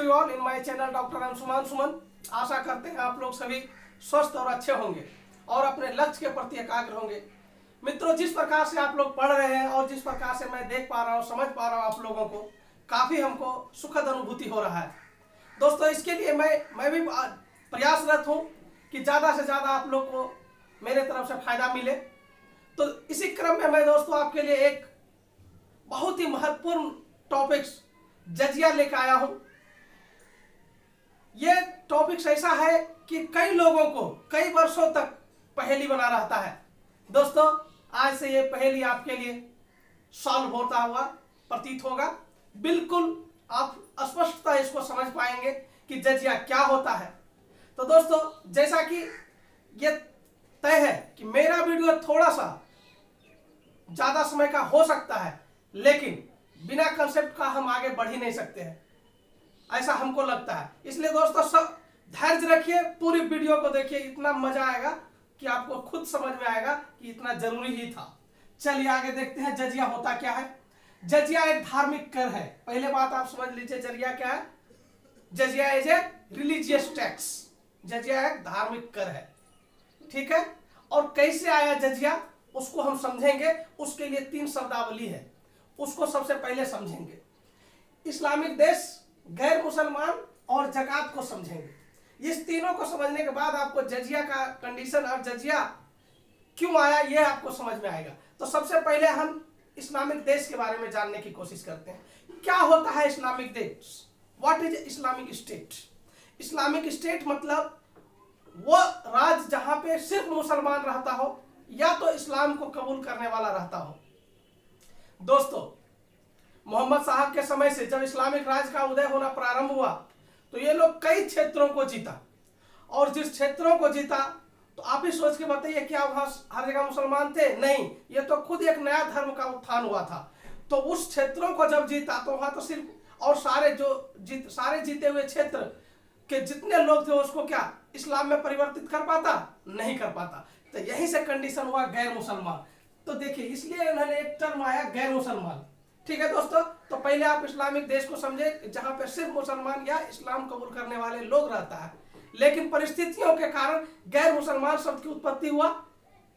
You all in my channel doctor Anshuman Suman. आशा करते हैं आप लोग सभी स्वस्थ और अच्छे होंगे और अपने लक्ष्य के प्रति एकाग्र होंगे। मित्रों, जिस प्रकार से आप लोग पढ़ रहे हैं और जिस प्रकार से मैं देख पा रहा हूँ, समझ पा रहा हूँ आप लोगों को, काफ़ी हमको सुखद अनुभूति हो रहा है। दोस्तों, इसके लिए मैं भी प्रयासरत हूँ कि ज़्यादा से ज़्यादा आप लोग को मेरे तरफ से फायदा मिले। तो इसी क्रम में मैं दोस्तों आपके लिए एक बहुत ही महत्वपूर्ण टॉपिक्स जजिया लेकर आया हूँ। ये टॉपिक्स ऐसा है कि कई लोगों को कई वर्षों तक पहेली बना रहता है। दोस्तों, आज से ये पहेली आपके लिए सॉल्व होता हुआ प्रतीत होगा। बिल्कुल आप स्पष्टता इसको समझ पाएंगे कि जजिया क्या होता है। तो दोस्तों, जैसा कि ये तय है कि मेरा वीडियो थोड़ा सा ज़्यादा समय का हो सकता है, लेकिन बिना कंसेप्ट का हम आगे बढ़ ही नहीं सकते हैं, ऐसा हमको लगता है। इसलिए दोस्तों सब धैर्य रखिए, पूरी वीडियो को देखिए, इतना मजा आएगा कि आपको खुद समझ में आएगा कि इतना जरूरी ही था। चलिए आगे देखते हैं जजिया होता क्या है। जजिया एक धार्मिक कर है। पहले बात आप समझ लीजिए, जजिया क्या है। जजिया इज ए रिलीजियस टैक्स। जजिया एक धार्मिक कर है, ठीक है। और कैसे आया जजिया उसको हम समझेंगे। उसके लिए 3 शब्दावली है, उसको सबसे पहले समझेंगे। इस्लामिक देश, गैर मुसलमान और जकात को समझेंगे। इस तीनों को समझने के बाद आपको जजिया का कंडीशन और जजिया क्यों आया ये आपको समझ में आएगा। तो सबसे पहले हम इस्लामिक देश के बारे में जानने की कोशिश करते हैं। क्या होता है इस्लामिक देश? What is Islamic state? Islamic state मतलब वो राज्य जहां पे सिर्फ मुसलमान रहता हो या तो इस्लाम को कबूल करने वाला रहता हो। दोस्तों, मोहम्मद साहब के समय से जब इस्लामिक राज्य का उदय होना प्रारंभ हुआ तो ये लोग कई क्षेत्रों को जीता, और जिस क्षेत्रों को जीता तो आप ही सोच के बताइए, क्या वहां हर जगह मुसलमान थे? नहीं, ये तो खुद एक नया धर्म का उत्थान हुआ था। तो उस क्षेत्रों को जब जीता तो वहां तो सिर्फ और सारे जीते हुए क्षेत्र के जितने लोग थे उसको क्या इस्लाम में परिवर्तित कर पाता? नहीं कर पाता। तो यहीं से कंडीशन हुआ गैर मुसलमान। तो देखिए, इसलिए उन्होंने एक टर्म आया गैर मुसलमान, ठीक है दोस्तों। तो पहले आप इस्लामिक देश को समझे जहां पे सिर्फ मुसलमान या इस्लाम कबूल करने वाले लोग रहता है, लेकिन परिस्थितियों के कारण गैर मुसलमान शब्द की उत्पत्ति हुआ,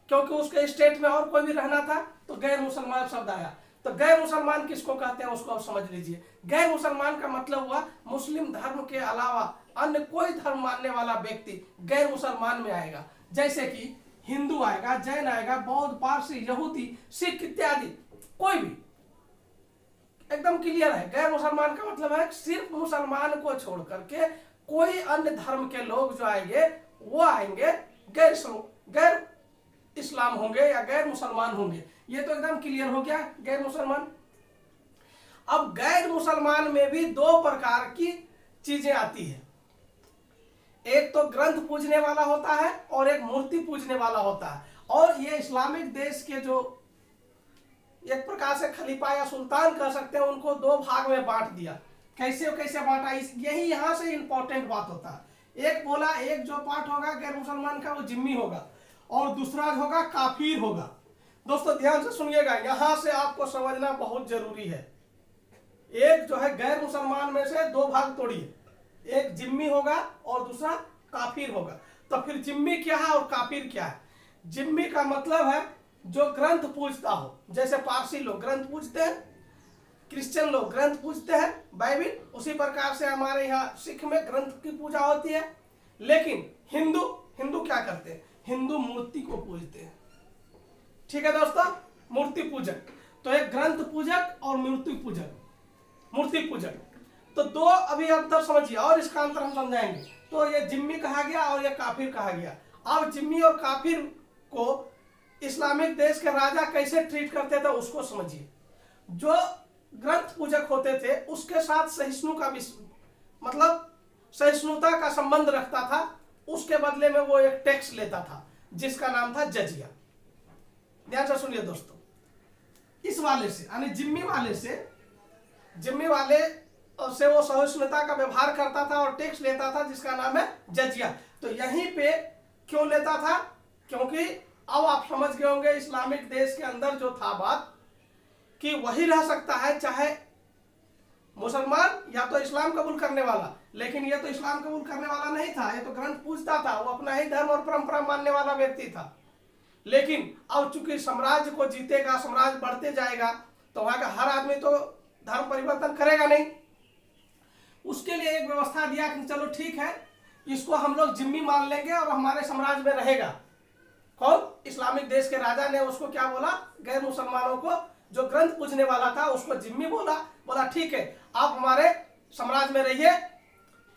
क्योंकि उसके स्टेट में और कोई भी रहना था तो गैर मुसलमान शब्द आया। तो गैर मुसलमान किसको कहते हैं उसको आप समझ लीजिए। गैर मुसलमान का मतलब हुआ मुस्लिम धर्म के अलावा अन्य कोई धर्म मानने वाला व्यक्ति गैर मुसलमान में आएगा। जैसे कि हिंदू आएगा, जैन आएगा, बौद्ध, पारसी, यहूदी, सिख इत्यादि, कोई भी। एकदम क्लियर है। गैर मुसलमान का मतलब है सिर्फ मुसलमान को छोड़ करके कोई अन्य धर्म के लोग जो आएंगे वो आएंगे गैर इस्लाम होंगे या गैर मुसलमान होंगे। ये तो एकदम क्लियर हो गया गैर मुसलमान। अब गैर मुसलमान में भी 2 प्रकार की चीजें आती है। एक तो ग्रंथ पूजने वाला होता है और एक मूर्ति पूजने वाला होता है। और ये इस्लामिक देश के जो एक प्रकार से खलीफा या सुल्तान कह सकते हैं, उनको 2 भाग में बांट दिया। कैसे बांटा, यही यहां से इंपॉर्टेंट बात होता है। एक बोला, एक जो पार्ट होगा गैर मुसलमान का वो जिम्मी होगा और दूसरा जो होगा काफिर होगा। दोस्तों ध्यान से सुनिएगा, यहां से आपको समझना बहुत जरूरी है। एक जो है गैर मुसलमान में से 2 भाग तोड़िए, एक जिम्मी होगा और दूसरा काफिर होगा। तो फिर जिम्मी क्या है और काफिर क्या है? जिम्मी का मतलब है जो ग्रंथ पूजता हो। जैसे पारसी लोग ग्रंथ पूजते हैं, क्रिश्चियन लोग ग्रंथ पूजते हैं बाइबिल, उसी प्रकार से हमारे यहाँ सिख में ग्रंथ की पूजा होती है। लेकिन हिंदू क्या करते हैं? हिंदू मूर्ति को पूजते हैं, ठीक है दोस्तों, मूर्ति पूजक। तो एक ग्रंथ पूजक और मूर्ति पूजक। तो 2 अभी अंतर समझिए और इसका अंतर हम समझाएंगे। तो ये जिम्मी कहा गया और ये काफिर कहा गया। अब जिम्मी और काफिर को इस्लामिक देश के राजा कैसे ट्रीट करते थे उसको समझिए। जो ग्रंथ पूजक होते थे उसके साथ सहिष्णुता का संबंध रखता था, उसके बदले में वो एक टैक्स लेता था जिसका नाम था जजिया। ध्यान से सुनिए दोस्तों, इस वाले से यानी जिम्मी वाले से वो सहिष्णुता का व्यवहार करता था और टैक्स लेता था जिसका नाम है जजिया। तो यहीं पे क्यों लेता था? क्योंकि अब आप समझ गए होंगे इस्लामिक देश के अंदर जो था बात कि वही रह सकता है, चाहे मुसलमान या तो इस्लाम कबूल करने वाला, लेकिन ये तो इस्लाम कबूल करने वाला नहीं था, ये तो ग्रंथ पूजता था, वो अपना ही धर्म और परंपरा मानने वाला व्यक्ति था। लेकिन अब चूंकि साम्राज्य को जीतेगा, साम्राज्य बढ़ते जाएगा, तो वहां का हर आदमी तो धर्म परिवर्तन करेगा नहीं। उसके लिए एक व्यवस्था दिया कि चलो ठीक है, इसको हम लोग जिम्मी मान लेंगे और हमारे साम्राज्य में रहेगा। कौन? इस्लामिक देश के राजा ने उसको क्या बोला, गैर मुसलमानों को, जो ग्रंथ पूजने वाला था उसको जिम्मी बोला ठीक है आप हमारे साम्राज्य में रहिए,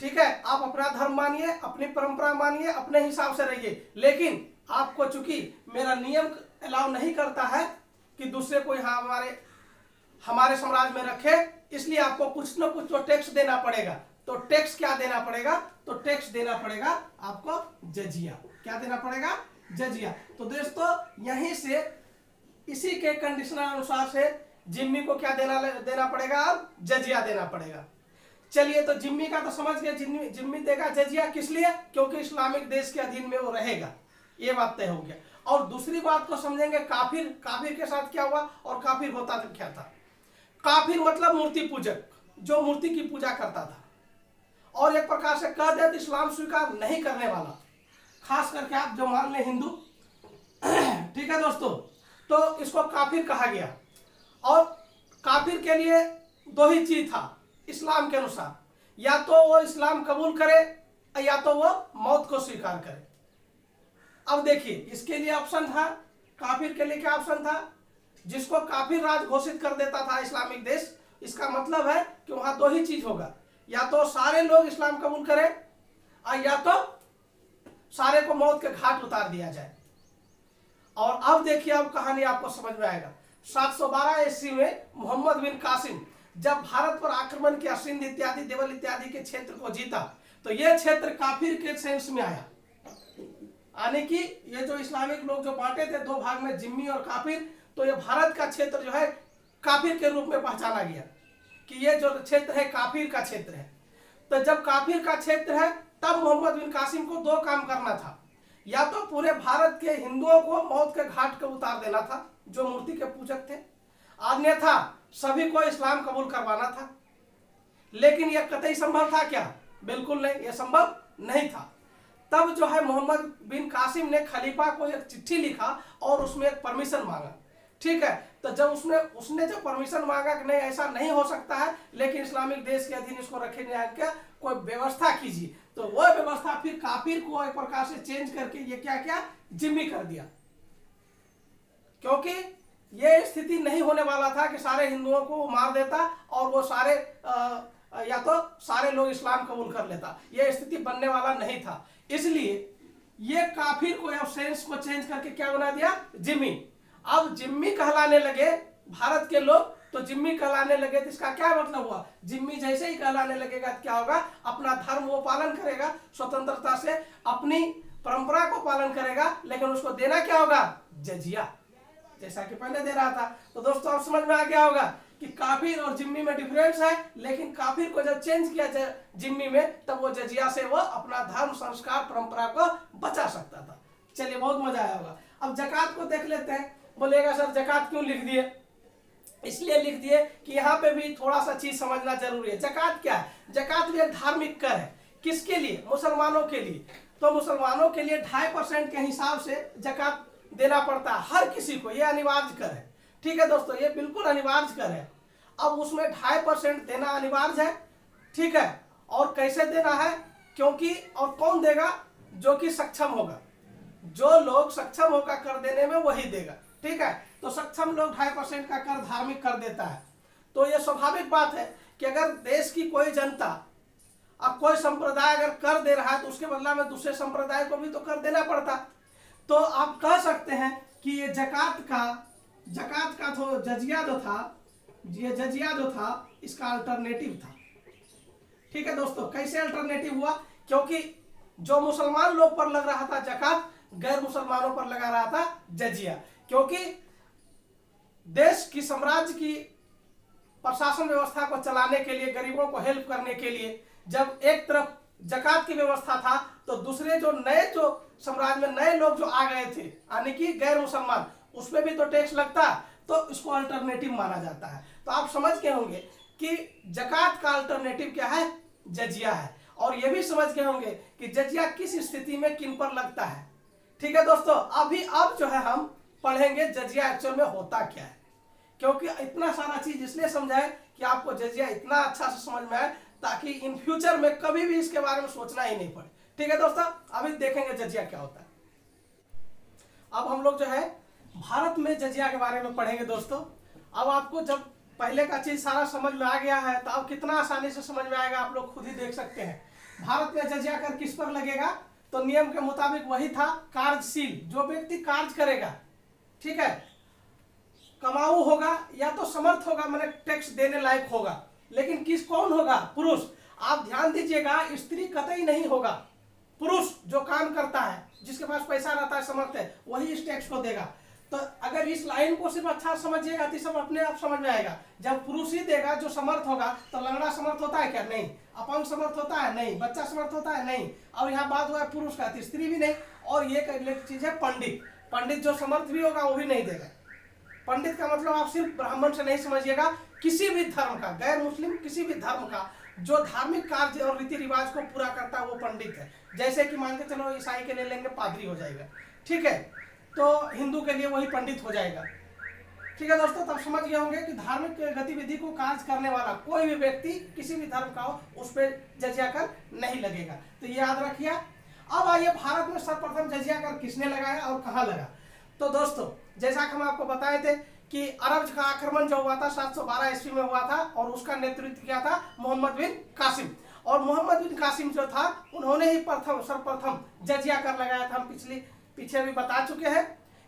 ठीक है, आप अपना धर्म मानिए, अपनी परंपरा मानिए, अपने हिसाब से रहिए, लेकिन आपको चूंकि मेरा नियम अलाउ नहीं करता है कि दूसरे को यहाँ हमारे साम्राज्य में रखे, इसलिए आपको कुछ न कुछ तो टैक्स देना पड़ेगा। तो टैक्स क्या देना पड़ेगा? तो टैक्स देना पड़ेगा आपको जजिया। क्या देना पड़ेगा? जजिया। तो दोस्तों यहीं से इसी के कंडीशन अनुसार से जिम्मी को क्या देना पड़ेगा? अब जजिया देना पड़ेगा। चलिए, तो जिम्मी का तो समझ गए, जिम्मी देगा जजिया किस लिए? क्योंकि इस्लामिक देश के अधीन में वो रहेगा, ये बात तय हो गया। और दूसरी बात को समझेंगे, काफिर। काफिर के साथ क्या हुआ और काफिर होता तो क्या था? काफिर मतलब मूर्ति पूजक, जो मूर्ति की पूजा करता था, और एक प्रकार से कह दे तो इस्लाम स्वीकार नहीं करने वाला, खास करके आप जो मान ले हिंदू। ठीक है दोस्तों, तो इसको काफिर कहा गया। और काफिर के लिए दो ही चीज था इस्लाम के अनुसार, या तो वो इस्लाम कबूल करे या तो वो मौत को स्वीकार करे। अब देखिए, इसके लिए ऑप्शन था, काफिर के लिए क्या ऑप्शन था? जिसको काफिर राज घोषित कर देता था इस्लामिक देश, इसका मतलब है कि वहां दो ही चीज होगा, या तो सारे लोग इस्लाम कबूल करें और या तो सारे को मौत के घाट उतार दिया जाए। और अब देखिए, अब कहानी आपको समझ में आएगा। 712 ईस्वी में मोहम्मद बिन कासिम जब भारत पर आक्रमण किया, सिंध इत्यादि, देवल इत्यादि के क्षेत्र को जीता, तो यह क्षेत्र काफिर के सेंस में आया। यानी कि ये जो इस्लामिक लोग जो बांटे थे दो भाग में, जिम्मी और काफिर, तो ये भारत का क्षेत्र जो है काफिर के रूप में पहचाना गया कि ये जो क्षेत्र है काफिर का क्षेत्र है। तो जब काफिर का क्षेत्र है, तब मोहम्मद बिन कासिम को दो काम करना था, या तो पूरे भारत के हिंदुओं को मौत के घाट पर उतार देना था जो मूर्ति के पूजक थे, अन्यथा सभी को इस्लाम कबूल करवाना था। लेकिन यह कतई संभव था क्या? बिल्कुल नहीं, यह संभव नहीं था। तब जो है मोहम्मद बिन कासिम ने खलीफा को एक चिट्ठी लिखा और उसमें एक परमिशन मांगा। ठीक है, तो जब उसने जब परमिशन मांगा कि नहीं ऐसा नहीं हो सकता है, लेकिन इस्लामिक देश के अधीन इसको रखे जाकर कोई व्यवस्था कीजिए, तो वह व्यवस्था फिर काफिर को एक प्रकार से चेंज करके ये क्या जिम्मी कर दिया। क्योंकि ये स्थिति नहीं होने वाला था कि सारे हिंदुओं को मार देता और वो सारे या तो सारे लोग इस्लाम कबूल कर लेता, यह स्थिति बनने वाला नहीं था। इसलिए ये काफिर को या सेंस को चेंज करके क्या बना दिया? जिम्मी। अब जिम्मी कहलाने लगे भारत के लोग, तो जिम्मी कहलाने लगे, तो इसका क्या मतलब हुआ? जिम्मी जैसे ही कहलाने लगेगा तो क्या होगा? अपना धर्म वो पालन करेगा, स्वतंत्रता से अपनी परंपरा को पालन करेगा, लेकिन उसको देना क्या होगा? जजिया, जैसा कि पहले दे रहा था। तो दोस्तों अब समझ में आ गया होगा कि काफिर और जिम्मी में डिफरेंस है, लेकिन काफिर को जब चेंज किया जिम्मी में, तब वो जजिया से वो अपना धर्म, संस्कार, परंपरा को बचा सकता था। चलिए, बहुत मजा आया होगा। अब जकात को देख लेते हैं। बोलेगा सर जकात क्यों लिख दिए? इसलिए लिख दिए कि यहाँ पे भी थोड़ा सा चीज समझना जरूरी है। जकात क्या है? जकात भी एक धार्मिक कर है। किसके लिए? मुसलमानों के लिए। तो मुसलमानों के लिए 2.5% के हिसाब से जकात देना पड़ता है हर किसी को, यह अनिवार्य कर है। ठीक है दोस्तों, ये बिल्कुल अनिवार्य कर है। अब उसमें 2.5% देना अनिवार्य है। ठीक है, और कैसे देना है? क्योंकि और कौन देगा? जो कि सक्षम होगा। जो लोग सक्षम होगा कर देने में, वही देगा। ठीक है, तो सक्षम लोग 2.5% का कर धार्मिक कर देता है। तो यह स्वाभाविक बात है कि अगर देश की कोई जनता, अब कोई संप्रदाय अगर कर दे रहा है, तो उसके बदला में दूसरे संप्रदाय को भी तो कर देना पड़ता। तो आप कह सकते हैं कि ये जकात का तो जजिया जो था, ये जजिया जो था, इसका अल्टरनेटिव था। ठीक है दोस्तों, कैसे अल्टरनेटिव हुआ? क्योंकि जो मुसलमान लोग पर लग रहा था जकात, गैर मुसलमानों पर लगा रहा था जजिया। क्योंकि देश की, साम्राज्य की प्रशासन व्यवस्था को चलाने के लिए, गरीबों को हेल्प करने के लिए, जब एक तरफ जकात की व्यवस्था था, तो दूसरे जो साम्राज्य में नए लोग जो आ गए थे, यानी कि गैर मुसलमान, उसमें भी तो टैक्स लगता, तो इसको अल्टरनेटिव माना जाता है। तो आप समझ गए होंगे कि ज़कात का अल्टरनेटिव क्या है, जजिया है। और ये भी समझ गए होंगे कि जजिया किस स्थिति में किन पर लगता है। ठीक है दोस्तों, अब जो है हम पढ़ेंगे जजिया एक्चुअल में होता क्या है, क्योंकि इतना सारा चीज इसलिए समझाए कि आपको जजिया इतना अच्छा से समझ में आए ताकि इन फ्यूचर में कभी भी इसके बारे में सोचना ही नहीं पड़े। ठीक है दोस्तों, अभी देखेंगे जजिया क्या होता है। अब हम लोग जो है भारत में जजिया के बारे में पढ़ेंगे दोस्तों। अब आपको जब पहले का चीज सारा समझ में आ गया है तो अब कितना आसानी से समझ में आएगा, आप लोग खुद ही देख सकते हैं। भारत में जजिया कर किस पर लगेगा, तो नियम के मुताबिक वही था, कार्यशील जो व्यक्ति कार्य करेगा, ठीक है, कमाऊ होगा या तो समर्थ होगा, मैंने टैक्स देने लायक होगा, लेकिन कौन होगा, पुरुष। आप ध्यान दीजिएगा, स्त्री कतई नहीं होगा, पुरुष जो काम करता है, जिसके पास पैसा रहता है, समर्थ है, वही इस टैक्स को देगा। तो अगर इस लाइन को सिर्फ अच्छा समझिएगा तो सब अपने आप समझ में आएगा। जब पुरुष ही देगा जो समर्थ होगा, तो लंगड़ा समर्थ होता है क्या, नहीं। अपंग समर्थ होता है, नहीं। बच्चा समर्थ होता है, नहीं। और यहाँ बात हुआ है पुरुष का, तो स्त्री भी नहीं। और ये चीज है पंडित, पंडित जो समर्थ भी होगा वो भी नहीं देगा। पंडित का मतलब आप सिर्फ ब्राह्मण से नहीं समझिएगा, किसी भी धर्म का, गैर मुस्लिम किसी भी धर्म का जो धार्मिक कार्य और रीति रिवाज को पूरा करता है वो पंडित है। जैसे कि मान के चलो ईसाई के लिए लेंगे पादरी हो जाएगा, ठीक है, तो हिंदू के लिए वही पंडित हो जाएगा। ठीक है दोस्तों, तब समझ गए होंगे कि धार्मिक गतिविधि को कार्य करने वाला कोई भी व्यक्ति किसी भी धर्म का हो, उस पर जजिया कर नहीं लगेगा। तो ये याद रखिए। अब आइए भारत में सर्वप्रथम जजिया कर किसने लगाया और कहाँ लगा। तो दोस्तों, जैसा कि हम आपको बताए थे कि अरब का आक्रमण जो हुआ था 712 ईस्वी में हुआ था, और उसका नेतृत्व किया था मोहम्मद बिन कासिम। और मोहम्मद बिन कासिम जो था, उन्होंने ही सर्वप्रथम जजिया कर लगाया था। हम पीछे भी बता चुके हैं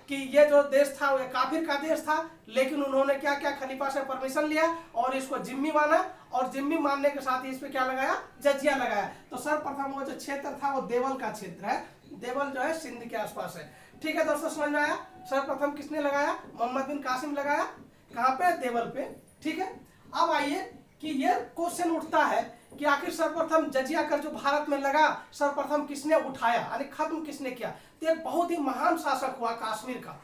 कि ये जो देश था वो काफिर का देश था, लेकिन उन्होंने क्या क्या, खलीफा से परमिशन लिया और इसको जिम्मी माना, और जिम्मी मानने के साथ ही इस पे क्या लगाया, जजिया लगाया। तो सर्वप्रथम वो जो क्षेत्र था वो देवल का क्षेत्र है, देवल जो है सिंध के आसपास है। ठीक है दोस्तों, समझ में आया। सर्वप्रथम किसने लगाया, मोहम्मद बिन कासिम लगाया, कहाँ पे, देवल पे। ठीक है, अब आइए कि ये क्वेश्चन उठता है कि आखिर सर्वप्रथम जजिया कर जो भारत में लगा, सर्वप्रथम किसने उठाया, यानी खत्म किसने किया। तो एक बहुत ही महान शासक हुआ कश्मीर का,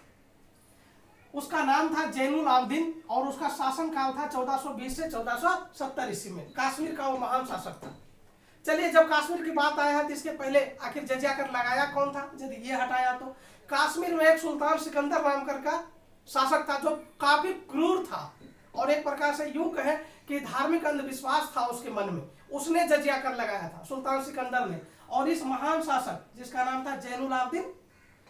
उसका नाम था जैनुल आबदीन, और उसका शासन काल था 1420 से 1470 ईस्वी में। कश्मीर का वो महान शासक था। चलिए, जब कश्मीर की बात आया है तो इसके पहले आखिर जजिया कर लगाया कौन था, यदि ये हटाया तो कश्मीर में एक सुल्तान सिकंदर नाम कर का शासक था, जो काफी क्रूर था, और एक प्रकार से यूं कहें कि धार्मिक अंधविश्वास था उसके मन में। उसने जजिया कर लगाया था, सुल्तान सिकंदर ने। और इस महान शासक जिसका नाम था जैनुल आबदीन,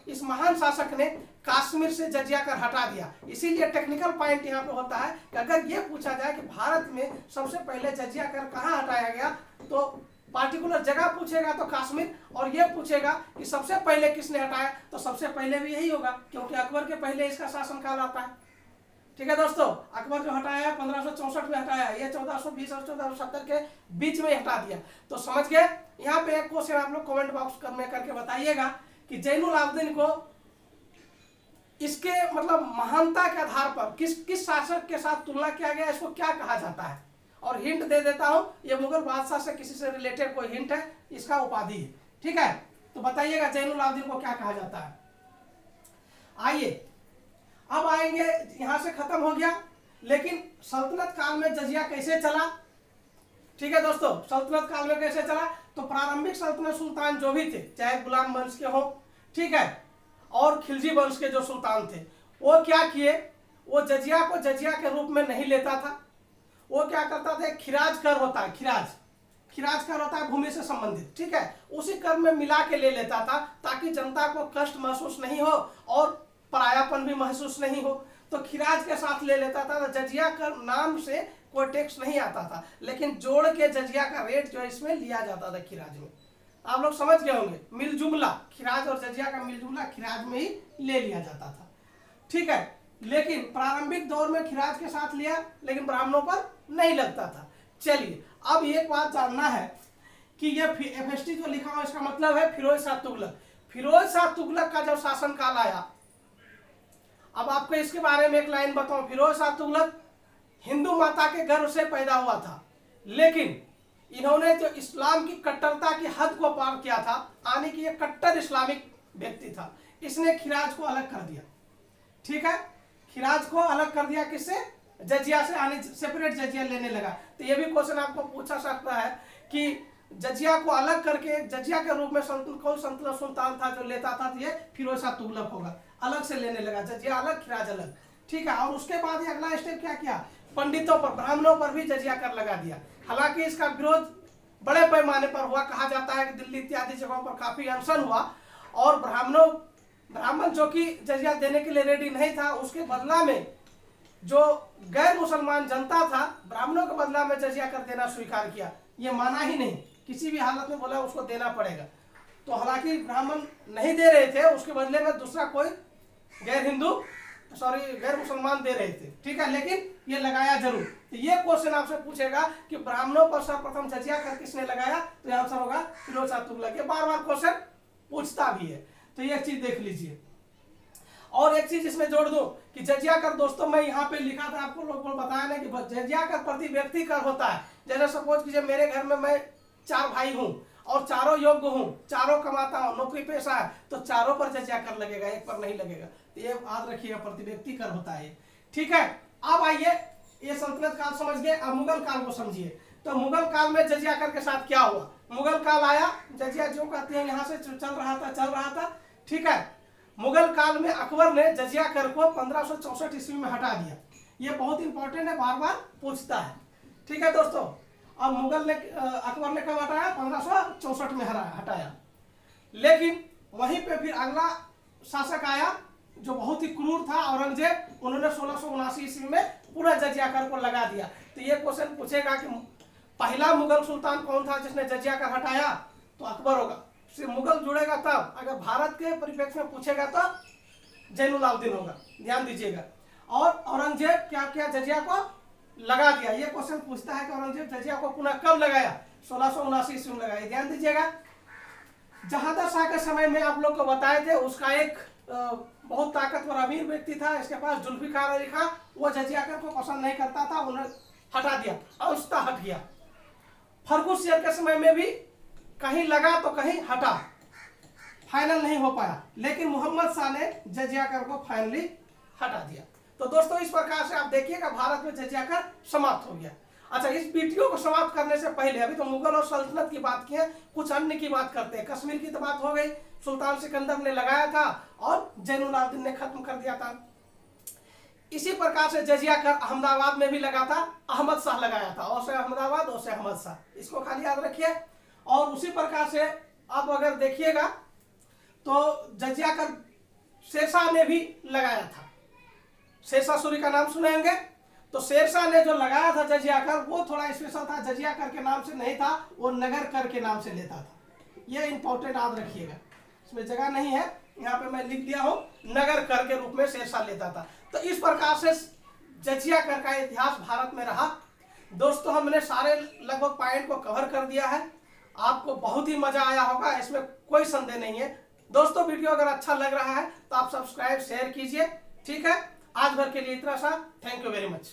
इस महान शासक ने कश्मीर से जजिया कर हटा दिया। इसीलिए टेक्निकल पॉइंट यहाँ पे होता है कि अगर ये पूछा जाए कि भारत में सबसे पहले जजिया कर कहाँ हटाया गया, तो पार्टिकुलर जगह पूछेगा तो कश्मीर, और ये पूछेगा कि सबसे पहले किसने हटाया, तो सबसे पहले भी यही होगा, क्योंकि अकबर के पहले इसका शासन काल आता है। ठीक है दोस्तों, अकबर जो हटाया है 1564 में हटाया है, ये 1420 और 1470 के बीच में हटा दिया। तो समझ गए। यहाँ पे एक क्वेश्चन आप लोग कमेंट बॉक्स में करके बताइएगा कि जैनुल आबदीन को इसके मतलब महानता के आधार पर किस शासक के साथ तुलना किया गया, इसको क्या कहा जाता है। और हिंट दे देता हूं, ये मुगल बादशाह से किसी से रिलेटेड कोई हिंट है, इसका उपाधि है। ठीक है, तो बताइएगा जैनुल आबदीन को क्या कहा जाता है। आइए अब आएंगे, यहां से खत्म हो गया, लेकिन सल्तनत काल में जजिया कैसे चला। ठीक है दोस्तों, सल्तनत काल में कैसे चला, तो प्रारंभिक सल्तनत सुल्तान जो भी थे, चाहे गुलाम वंश के हो, ठीक है, और खिलजी वंश के जो सुल्तान थे, वो क्या किए, वो जजिया को जजिया के रूप में नहीं लेता था। वो क्या करता था, खिराज कर होता है, खिराज कर होता है भूमि से संबंधित, ठीक है, उसी कर में मिला के ले लेता था, ताकि जनता को कष्ट महसूस नहीं हो और परायापन भी महसूस नहीं हो। तो खिराज के साथ ले लेता था। तो जजिया कर नाम से कोई टैक्स नहीं आता था, लेकिन जोड़ के जजिया का रेट जो इसमें लिया जाता था खिराज में। आप लोग समझ गए होंगे, मिलजुमला, खिराज और जजिया का मिलजुमला खिराज में ही ले लिया जाता था। ठीक है, लेकिन प्रारंभिक दौर में खिराज के साथ लिया, लेकिन ब्राह्मणों पर नहीं लगता था। चलिए, अब एक बात जानना है कि ये एफएसटी जो लिखा हुआ इसका मतलब है फिरोज शाह तुगलक। फिरोज शाह तुगलक का जब शासन काल आया, अब आपको इसके बारे में एक लाइन बताऊं। फिरोज शाह तुगलक हिंदू माता के गर्भ से पैदा हुआ था, लेकिन इन्होंने जो इस्लाम की कट्टरता की हद को पार किया था, यानी कि ये कट्टर इस्लामिक व्यक्ति था, इसने खिराज को अलग कर दिया। ठीक है, खिराज को अलग कर दिया, किससे, जजिया से यानी सेपरेट जजिया लेने लगा। तो ये भी क्वेश्चन आपको पूछा सकता है कि जजिया को अलग करके जजिया के रूप में कौन सल्तनत सुल्तान था जो लेता था, तो ये फिरोज शाह तुगलक होगा। अलग से लेने लगा, जजिया अलग, खिराज अलग, ठीक है। और उसके बाद ये अगला स्टेप क्या किया, पंडितों पर, ब्राह्मणों पर भी जजिया कर लगा दिया। हालांकि इसका विरोध बड़े पैमाने पर हुआ, कहा जाता है कि दिल्ली इत्यादि जगहों पर काफी अनशन हुआ और ब्राह्मण जो कि जजिया देने के लिए रेडी नहीं था, उसके बदला में जो गैर मुसलमान जनता था ब्राह्मणों के बदला में जजिया कर देना स्वीकार किया। ये माना ही नहीं, किसी भी हालत में बोला उसको देना पड़ेगा। तो हालांकि ब्राह्मण नहीं दे रहे थे, उसके बदले में दूसरा कोई गैर मुसलमान दे रहे थे, ठीक है, लेकिन ये लगाया जरूर। तो ये क्वेश्चन आपसे पूछेगा कि ब्राह्मणों पर सर्वप्रथम जजिया कर किसने लगाया, तो आंसर होगा फिरोज शाह तुगलक। ये बार बार क्वेश्चन पूछता भी है, तो ये चीज देख लीजिए। और एक चीज इसमें जोड़ दूं कि जजिया कर, दोस्तों मैं यहाँ पे लिखा था आपको लोगों को बताया ना कि जजिया कर प्रति व्यक्ति कर होता है। जैसे सपोज कीजिए मेरे घर में मैं 4 भाई हूँ और चारों योग्य हूँ, चारों कमाता हूँ, नौकरी पेशा है, तो चारों पर जजिया कर लगेगा, एक पर नहीं लगेगा। तो ये याद रखिएगा, प्रति व्यक्ति कर होता है, ठीक है। अब आइए, ये सल्तनत काल समझ गए, अब मुगल काल को समझिए। तो मुगल काल में जजिया कर के साथ क्या हुआ, मुगल काल आया, जजिया जो कहते हैं यहाँ से चल रहा था, ठीक है। मुगल काल में अकबर ने जजिया कर को 1564 ईस्वी में हटा दिया। ये बहुत इंपॉर्टेंट है, बार बार पूछता है, ठीक है दोस्तों। अब अकबर ने कब हटाया, 1564 में हटाया। लेकिन वहीं पे फिर अगला शासक आया जो बहुत ही क्रूर था, औरंगजेब। उन्होंने 1679 ईस्वी में पूरा जजिया कर को लगा दिया। तो ये क्वेश्चन पूछेगा कि पहला मुगल सुल्तान कौन था जिसने जजिया कर हटाया, तो अकबर होगा। सिर्फ मुगल जुड़ेगा तब, अगर भारत के परिप्रेक्ष्य में पूछेगा तो जैनुलाब्दीन होगा, ध्यान दीजिएगा। और औरंगजेब क्या क्या जजिया को लगा दिया। ये क्वेश्चन पूछता है कि औरंगजेब जजिया को पुनः कब लगाया, 1679 ईस्वी में लगाया, ध्यान दीजिएगा। जहांगीर शाह के समय में आप लोग को बताए थे, उसका एक बहुत ताकतवर अमीर व्यक्ति था, इसके पास जुल्फिकार अली खां, वो जजिया कर को पसंद नहीं करता था, उन्हें हटा दिया, अंशतः हट गया। फर्रुख शेर के समय में भी कहीं लगा तो कहीं हटा, फाइनल नहीं हो पाया, लेकिन मोहम्मद शाह ने जजिया कर को फाइनली हटा दिया। तो दोस्तों इस प्रकार से आप देखिएगा भारत में जजिया कर समाप्त हो गया। अच्छा, इस वीडियो को समाप्त करने से पहले अभी तो मुगल और सल्तनत की बात की है, कुछ अन्य की बात करते हैं। कश्मीर की तो बात हो गई, सुल्तान सिकंदर ने लगाया था और जैनुलाब्दीन ने खत्म कर दिया था। इसी प्रकार से जजिया कर अहमदाबाद में भी लगा था, अहमद शाह लगाया था, और से अहमदाबाद और से अहमद शाह, इसको खाली याद रखिए। और उसी प्रकार से अब अगर देखिएगा तो जजिया कर शेरशाह ने भी लगाया था। शेरशाह सूरी का नाम सुनेंगे, तो शेरशाह ने जो लगाया था जजिया कर, वो थोड़ा स्पेशल था, जजिया कर के नाम से नहीं था, वो नगर कर के नाम से लेता था। ये इंपॉर्टेंट याद रखिएगा, इसमें जगह नहीं है, यहाँ पे मैं लिख दिया हूँ, नगर कर के रूप में शेरशाह लेता था। तो इस प्रकार से जजिया कर का इतिहास भारत में रहा। दोस्तों हमने सारे लगभग पॉइंट को कवर कर दिया है, आपको बहुत ही मजा आया होगा, इसमें कोई संदेह नहीं है। दोस्तों वीडियो अगर अच्छा लग रहा है तो आप सब्सक्राइब शेयर कीजिए, ठीक है। आज भर के लिए इतना सा, थैंक यू वेरी मच।